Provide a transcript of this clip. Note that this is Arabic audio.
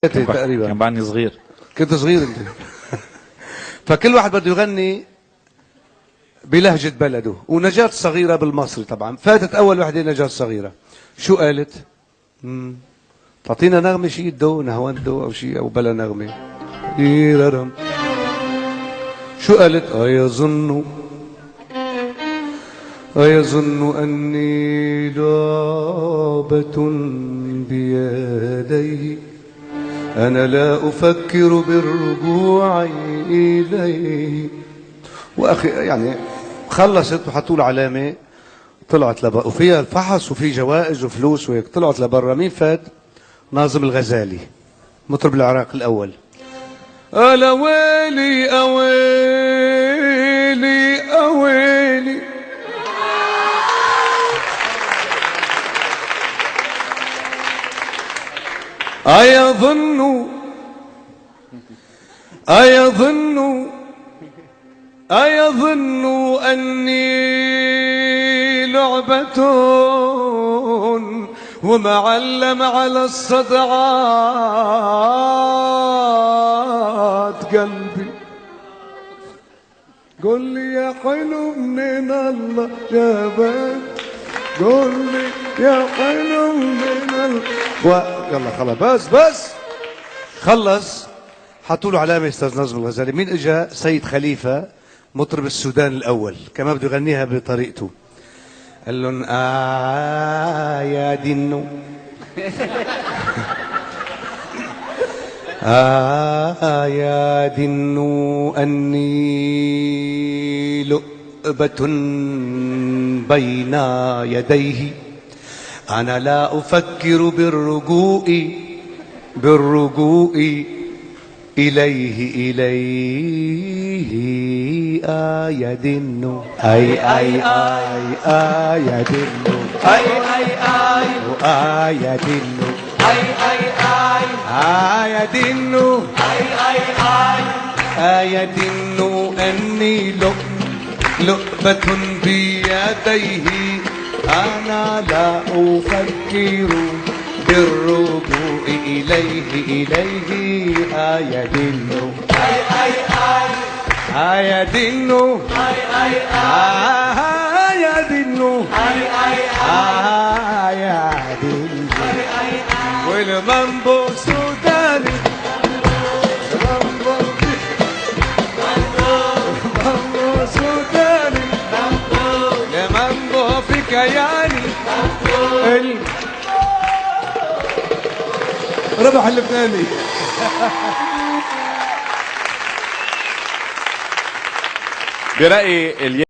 تقريبا كان بعدني صغير. كنت صغير انت. فكل واحد بده يغني بلهجة بلده، ونجاة صغيرة بالمصري طبعا. فاتت أول وحدة نجاة صغيرة، شو قالت؟ تعطينا نغمة شيء دو نهواندو أو شيء أو بلا نغمة. شو قالت؟ أيظن أني لعبة بيديه، أنا لا أفكر بالرجوع إليه. وأخي يعني خلصت وحطوا له علامة، طلعت لبرا وفيها الفحص وفي جوائز وفلوس وهيك. طلعت لبرا. مين فات؟ ناظم الغزالي، مطرب العراق الأول. ألا ويلي أويلي أويلي، أيظن أني لعبة ومعلم على الصدعات قلبي. قل لي يا حلو من الله جابك، قل لي يا حلو من الله. يلا خلاص بس خلص. حطوا له علامه استاذ ناظم الغزالي. مين اجا؟ سيد خليفه، مطرب السودان الاول، كمان بده يغنيها بطريقته. قال لهم يا دينو يا دينو أني لؤبة بين يديه، أنا لا أفكر بالرجوع إليه يا دينو يا دينو يا دينو يا دينو يا دينو أني لؤبة بيديه، أنا لا أفكر بالرجوع إليه يا دينو يا دينو يا دينو يا دينو. والمامبو سوداني، مامبو سوداني، مامبو في كياني. ربح اللبناني. برأيي